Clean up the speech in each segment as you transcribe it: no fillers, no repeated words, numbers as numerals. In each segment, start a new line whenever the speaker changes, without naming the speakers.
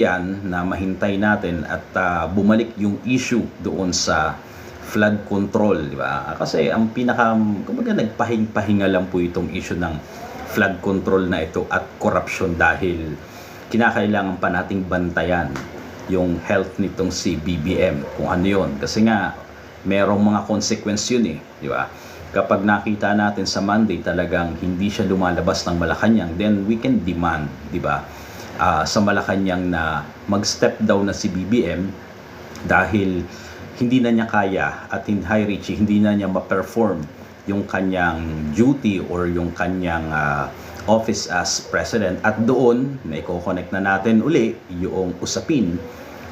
yan na mahintay natin at bumalik yung issue doon sa flood control, di ba? Kasi ang kumbaga nagpahinga lang po itong issue ng flood control na ito at corruption dahil kinakailangan pa nating bantayan yung health nitong si BBM, kung ano yun. Kasi nga, merong mga consequence yun di ba? Kapag nakita natin sa Monday talagang hindi siya lumalabas ng Malacanang, then we can demand, di ba? Sa Malacanang na mag-step down na si BBM dahil hindi na niya kaya at Hi Richie, hindi na niya ma-perform yung kanyang duty or yung kanyang office as president, at doon na i-connect na natin uli yung usapin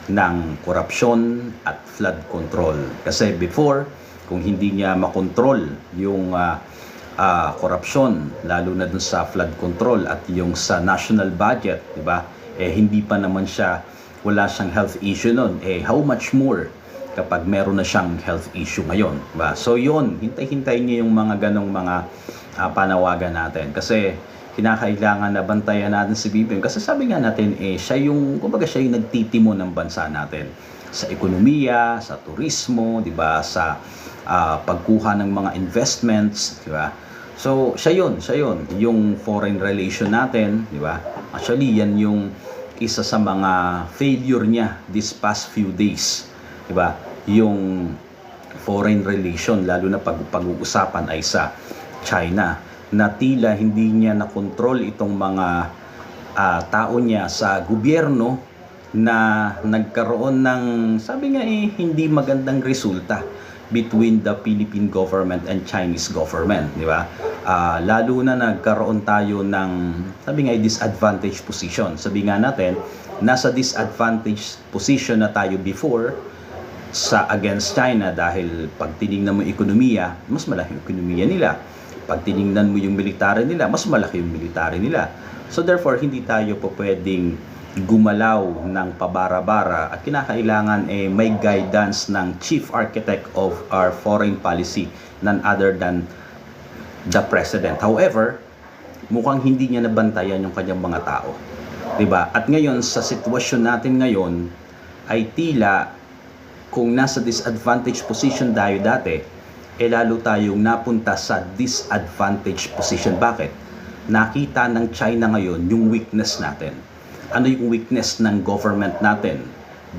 ng korupsyon at flood control. Kasi before, kung hindi niya makontrol yung korupsyon, lalo na dun sa flood control at yung sa national budget, di ba? Hindi pa naman siya, wala siyang health issue nun. How much more kapag meron na siyang health issue ngayon, di ba? So yun, hintay-hintay niyo yung mga ganong mga panawagan natin. Kasi kinakailangan na bantayan natin si BBM. Kasi sabi nga natin, siya yung, kumbaga siya yung nagtitimo ng bansa natin. Sa ekonomiya, sa turismo, di ba? Sa pagkuha ng mga investments, di ba? So, siya yun. Yung foreign relation natin, di ba? Actually, yan yung isa sa mga failure niya this past few days, di ba? Yung foreign relation, lalo na pag-uusapan ay sa China, na tila hindi niya na-control itong mga tao niya sa gobyerno na nagkaroon ng, sabi nga hindi magandang resulta between the Philippine government and Chinese government, di ba? Lalo na nagkaroon tayo ng, sabi nga, disadvantage position. Sabi nga natin, nasa disadvantage position na tayo before sa against China dahil pag tinignan mo ekonomiya, mas malaki yung ekonomiya nila. Pag tinignan mo yung military nila, mas malaki yung military nila. So therefore, hindi tayo po pwedeng gumalaw ng pabara-bara at kinakailangan may guidance ng chief architect of our foreign policy, none other than the president. However, mukhang hindi niya nabantayan yung kanyang mga tao, diba? At ngayon sa sitwasyon natin ngayon ay tila kung nasa disadvantage position tayo dati, lalo tayong napunta sa disadvantage position. Bakit? Nakita ng China ngayon yung weakness natin. Ano yung weakness ng government natin?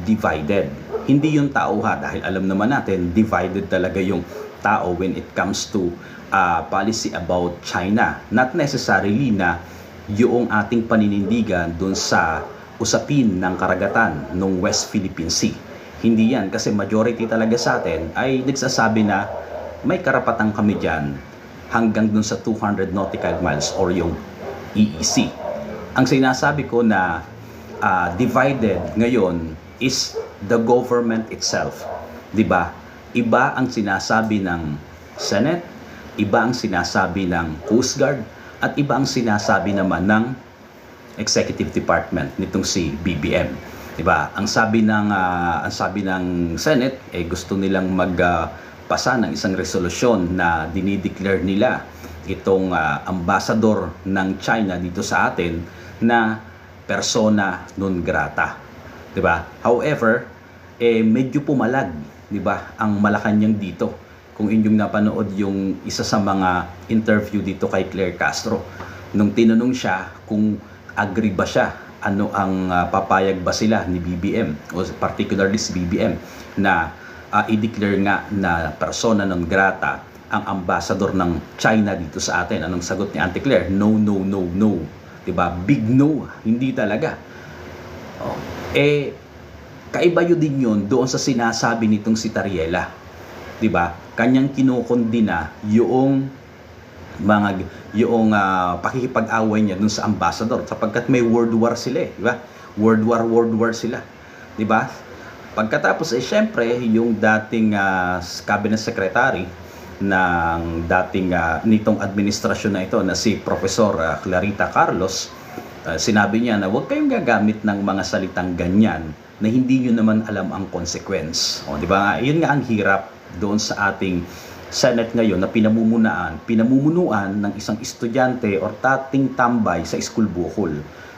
Divided. Hindi yung tao dahil alam naman natin, divided talaga yung tao when it comes to policy about China. Not necessarily na yung ating paninindigan dun sa usapin ng karagatan ng West Philippine Sea. Hindi yan, kasi majority talaga sa atin ay nagsasabi na may karapatan kami dyan hanggang dun sa 200 nautical miles or yung EEC. Ang sinasabi ko na divided ngayon is the government itself. Diba? Iba ang sinasabi ng Senate, iba ang sinasabi ng Coast Guard, at iba ang sinasabi naman ng Executive Department nitong si BBM. Diba? Ang sabi ng Senate, gusto nilang magpasa ng isang resolusyon na dinideclare nila itong ambassador ng China dito sa atin na persona non grata, 'di ba? However, medyo pumalag, 'di ba, ang Malacanang dito. Kung inyong napanood yung isa sa mga interview dito kay Claire Castro, nung tinanong siya kung agree ba siya, ano ang papayag ba sila ni BBM o particularly si BBM na i-declare nga na persona non grata ang ambassador ng China dito sa atin. Anong sagot ni Auntie Claire? No, no, no, no. Diba? Big no. Hindi talaga. Kaiba yun din yun doon sa sinasabi nitong si Tariela. Diba? Kanyang kinukondina yung pakikipag-away niya dun sa ambassador sapagkat may world war sila diba? World war sila. Diba? Pagkatapos syempre yung dating cabinet secretary ng dating nitong administrasyon na ito na si Professor Clarita Carlos, sinabi niya na huwag kayong gagamit ng mga salitang ganyan na hindi nyo naman alam ang consequence. Di ba? Yun nga ang hirap doon sa ating Senate ngayon na pinamumunuan ng isang estudyante or dating tambay sa school bukol.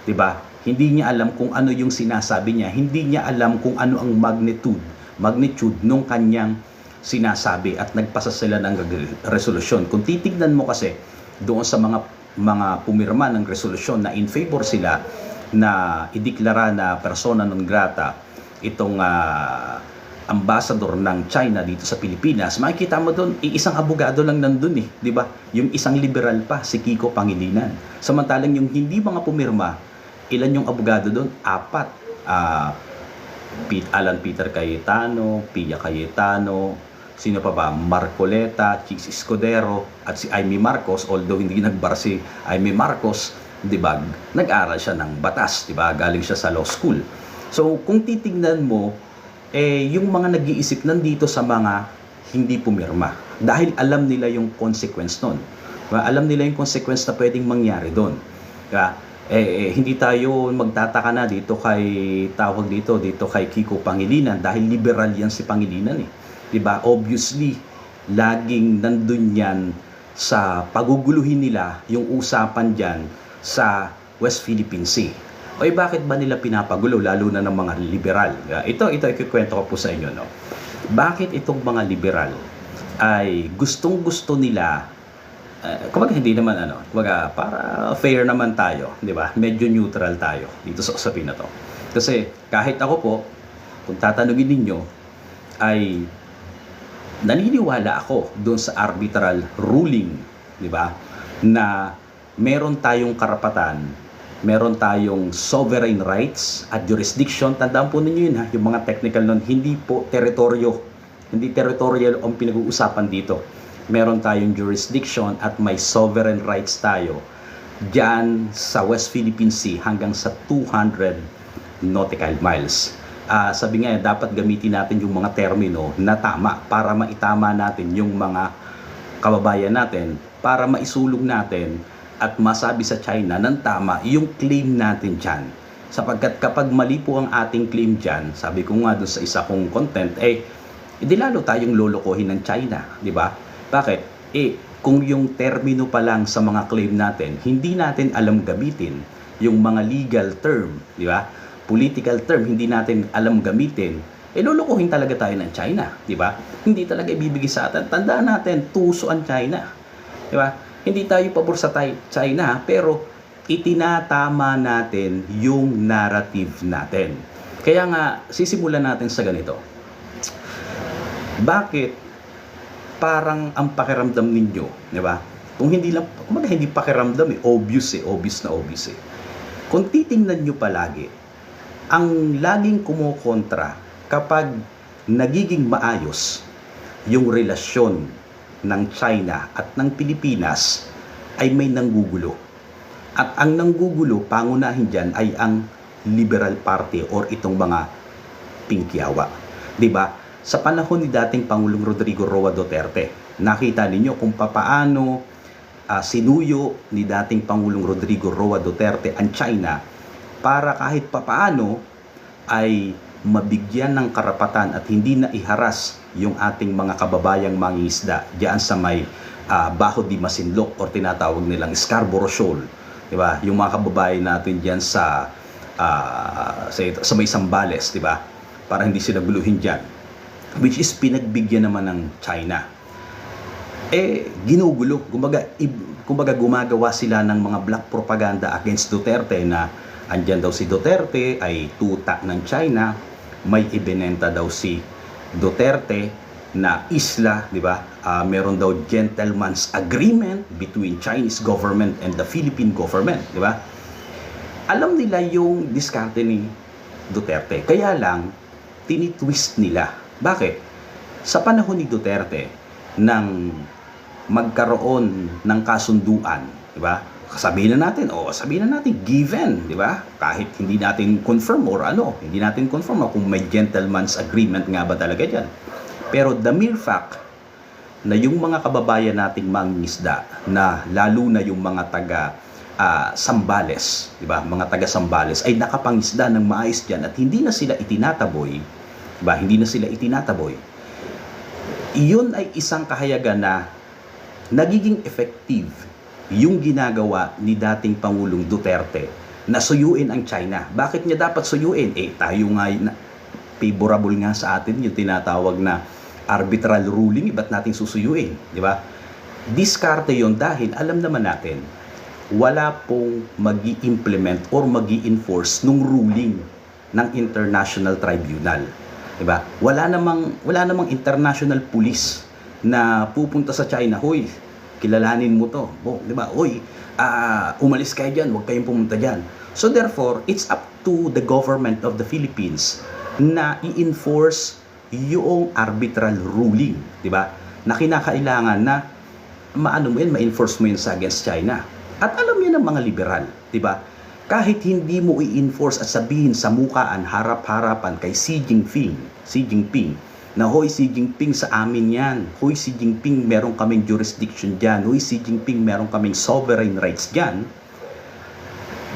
Di ba? Hindi niya alam kung ano yung sinasabi niya. Hindi niya alam kung ano ang magnitude nung kanyang sinasabi at nagpasa sila ng resolusyon. Kung titignan mo kasi doon sa mga pumirma ng resolusyon na in favor sila na ideklara na persona non grata itong ambassador ng China dito sa Pilipinas, makikita mo doon, isang abogado lang nandun di ba? Yung isang liberal pa, si Kiko Pangilinan. Samantalang yung hindi mga pumirma, ilan yung abogado doon? 4. Alan Peter Cayetano, Pia Cayetano, sino pa ba? Marcoleta, Chis Escudero, at si Amy Marcos, although hindi nagbar si Amy Marcos, di ba? Nag-aral siya ng batas, di ba? Galing siya sa law school. So, kung titignan mo, yung mga nag-iisip nandito sa mga hindi pumirma. Dahil alam nila yung consequence nun. Alam nila yung consequence na pwedeng mangyari doon. Hindi tayo magtataka na dito kay Kiko Pangilinan dahil liberal yan si Pangilinan Diba? Obviously, laging nandun yan sa paguguluhin nila yung usapan dyan sa West Philippine Sea. Bakit ba nila pinapagulo lalo na ng mga liberal? Ito ikikwento ko po sa inyo, no. Bakit itong mga liberal ay gustong-gusto nila kumbaga hindi naman kumbaga para fair naman tayo, di ba? Medyo neutral tayo dito sa usapin na to. Kasi kahit ako po, kung tatanungin ninyo, ay naniniwala ako doon sa arbitral ruling, di ba? Na meron tayong karapatan, meron tayong sovereign rights at jurisdiction. Tandaan po ninyo yun yung mga technical nun, hindi po teritoryo, hindi territorial ang pinag-uusapan dito. Meron tayong jurisdiction at may sovereign rights tayo dyan sa West Philippine Sea hanggang sa 200 nautical miles. Sabi nga, dapat gamitin natin yung mga termino na tama para maitama natin yung mga kababayan natin, para maisulong natin at masabi sa China ng tama yung claim natin dyan. Sapagkat kapag mali po ang ating claim dyan, sabi ko nga doon sa isa kong content, di lalo tayong lolokohin ng China, di ba? Bakit? Kung yung termino pa lang sa mga claim natin, hindi natin alam gamitin yung mga legal term, di ba? Political term, hindi natin alam gamitin, lolokohin talaga tayo ng China, di ba? Hindi talaga ibibigay sa atin. Tandaan natin, tuso ang China, di ba? Hindi tayo pabor sa China, pero itinatama natin yung narrative natin. Kaya nga, sisimulan natin sa ganito. Bakit parang ang pakiramdam ninyo, di ba? Kung hindi lang, kumbaga hindi pakiramdam obvious na obvious Kung titingnan nyo palagi, ang laging kumukontra kapag nagiging maayos yung relasyon ng China at ng Pilipinas ay may nanggugulo. At ang nanggugulo, pangunahin dyan ay ang Liberal Party or itong mga pingkiawa. Diba? Sa panahon ni dating Pangulong Rodrigo Roa Duterte, nakita ninyo kung papaano sinuyo ni dating Pangulong Rodrigo Roa Duterte ang China para kahit papaano ay mabigyan ng karapatan at hindi na iharas yung ating mga kababayang mangingisda diyan sa may Baho di Masinloc or tinatawag nilang Scarborough Shoal, di ba? Yung mga kababayan natin diyan sa may Zambales, di ba? Para hindi sila guluhin diyan, which is pinagbigyan naman ng China. Ginugulo, kumbaga gumagawa sila ng mga black propaganda against Duterte na andyan daw si Duterte ay tuta ng China, may ibinenta daw si Duterte na isla, di ba? Meron daw gentleman's agreement between Chinese government and the Philippine government, di ba? Alam nila yung diskarte ni Duterte. Kaya lang, tinitwist nila. Bakit? Sa panahon ni Duterte, nang magkaroon ng kasunduan, di ba? Sabihin na natin given, di ba? Kahit hindi natin confirm hindi natin confirm kung may gentleman's agreement nga ba talaga diyan. Pero the mere fact na yung mga kababayan nating mangingisda na lalo na yung mga taga Zambales, di ba? Mga taga Zambales ay nakapangisda ng maayos diyan at hindi na sila itinataboy, di ba? Hindi na sila itinataboy. Iyon ay isang kahayagan na nagiging effective yung ginagawa ni dating Pangulong Duterte na suyuin ang China. Bakit niya dapat suyuin? Tayo nga, favorable nga sa atin yung tinatawag na arbitral ruling, ba't natin susuyuin? Di ba? Diskarte yon dahil alam naman natin, wala pong magi-implement or magi-enforce nung ruling ng International Tribunal. Diba? Wala namang international police na pupunta sa China, hoy, kilalanin mo to. Diba? Hoy, umalis kayo dyan, huwag kayong pumunta dyan. So therefore, it's up to the government of the Philippines na i-enforce yung arbitral ruling, diba? Na kinakailangan na ma-enforce mo yun sa against China. At alam yun ng mga liberal, diba? Kahit hindi mo i-enforce at sabihin sa mukaan, harap-harapan kay Xi Jinping, na hoy Xi Jinping sa amin yan, hoy Xi Jinping meron kaming jurisdiction dyan, hoy Xi Jinping meron kaming sovereign rights dyan,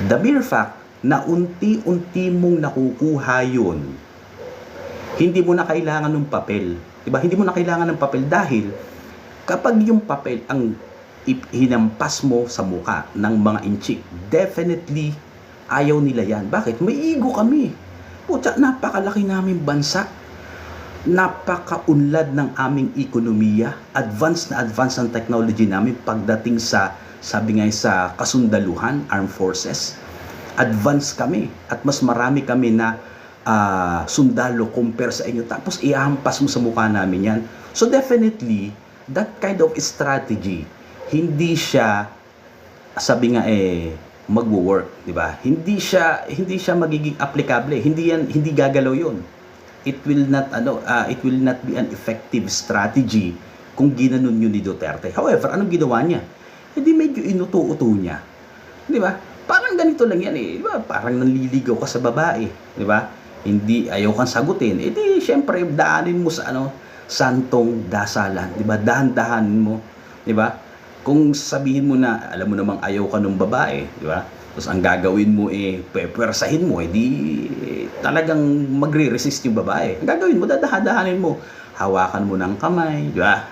the mere fact na unti-unti mong nakukuha yun, hindi mo na kailangan ng papel. Diba? Hindi mo na kailangan ng papel dahil kapag yung papel ang hinampas mo sa muka ng mga inchik, definitely ayaw nila yan. Bakit? May ego kami. Puta, napakalaki naming bansa. Napakaunlad ng aming ekonomiya. Advanced ang technology namin pagdating sa, sabi nga sa kasundaluhan, armed forces. Advanced kami. At mas marami kami na sundalo compare sa inyo. Tapos ihampas mo sa mukha namin yan. So definitely, that kind of strategy, hindi siya, sabi nga magwo-work, di ba? Hindi siya magiging applicable. Hindi gagalaw 'yon. It will not be an effective strategy kung ginanon yun ni Duterte. However, anong ginawa niya? Hindi medyo inuto-uto niya. Di ba? Parang ganito lang yan di ba? Parang nanliligaw ka sa babae, di ba? Hindi ayaw kang sagutin. Di syempre daanin mo sa santong dasalan, di ba? Dahan-dahanin mo, di ba? Kung sabihin mo na, alam mo namang ayaw ka ng babae, di ba? Tapos ang gagawin mo pwersahin mo, di talagang magre-resist yung babae. Ang gagawin mo, dadahan-dahanin mo. Hawakan mo ng kamay, di ba?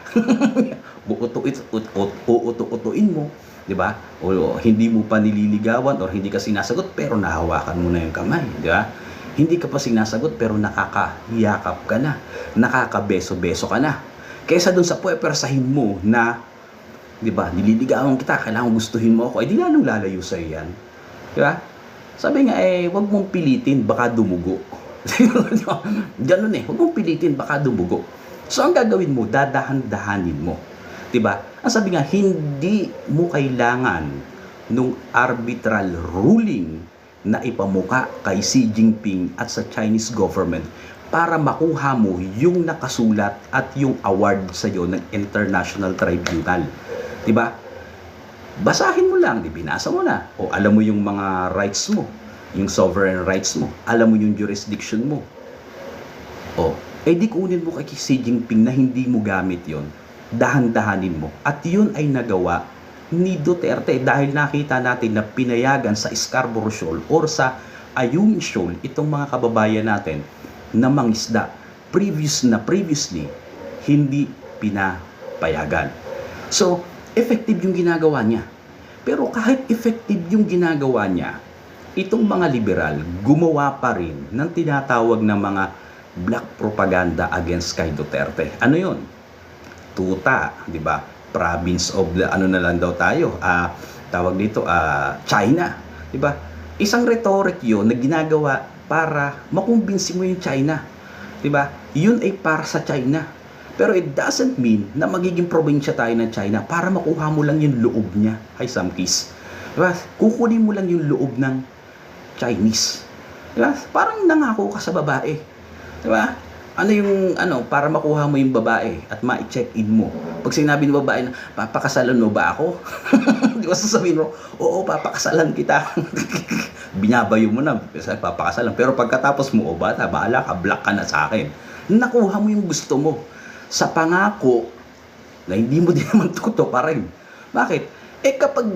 Uuto-utuin mo, di ba? O hindi mo pa nililigawan o hindi ka sinasagot pero nahawakan mo na yung kamay, di ba? Hindi ka pa sinasagot pero nakakahiyakap ka na, nakakabeso-beso ka na. Kaysa dun sa pwersahin mo na, di ba, nililigawan kita, kailangan gustuhin mo ako, di lalong lalayo sa'yo yan. Di ba? Sabi nga, wag mong pilitin, baka dumugo. Ganun wag mong pilitin, baka dumugo. So, ang gagawin mo, dadahan-dahanin mo. Di ba? Ang sabi nga, hindi mo kailangan nung arbitral ruling na ipamuka kay Xi Jinping at sa Chinese government para makuha mo yung nakasulat at yung award sa'yo ng International Tribunal. Diba? Basahin mo lang, binasa mo na. O alam mo yung mga rights mo, yung sovereign rights mo, alam mo yung jurisdiction mo. O, di kunin mo kay Xi Jinping na hindi mo gamit yon, dahan-dahanin mo. At yun ay nagawa ni Duterte dahil nakita natin na pinayagan sa Scarborough Shoal or sa Ayungin Shoal itong mga kababayan natin na mangisda previously hindi pinapayagan. So, effective yung ginagawa niya. Pero kahit effective yung ginagawa niya, itong mga liberal gumawa pa rin ng tinatawag na mga black propaganda against kay Duterte. Ano yun? Tuta, di ba? Province of the, na lang daw tayo, tawag dito, China. Di ba? Isang rhetoric yun na ginagawa para makumbinsi mo yung China. Di ba? Yun ay para sa China. Pero it doesn't mean na magiging probinsya tayo ng China para makuha mo lang yung loob niya. Hi, Samkis. Diba? Kukunin mo lang yung loob ng Chinese. Diba? Parang nangako ka sa babae. Diba? Ano yung, para makuha mo yung babae at ma-check-in mo. Pag sinabi ng babae na, papakasalan mo ba ako? Di ba sasabihin mo, oo, papakasalan kita. Binabayo mo na, papakasalan. Pero pagkatapos mo, bata, bahala ka, black ka na sa akin. Nakuha mo yung gusto mo. Sa pangako na hindi mo din naman tutuparin. Bakit? Kapag,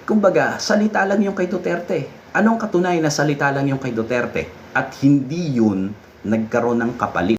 kumbaga, salita lang yung kay Duterte. Anong katunayan na salita lang yung kay Duterte? At hindi yun nagkaroon ng kapalit?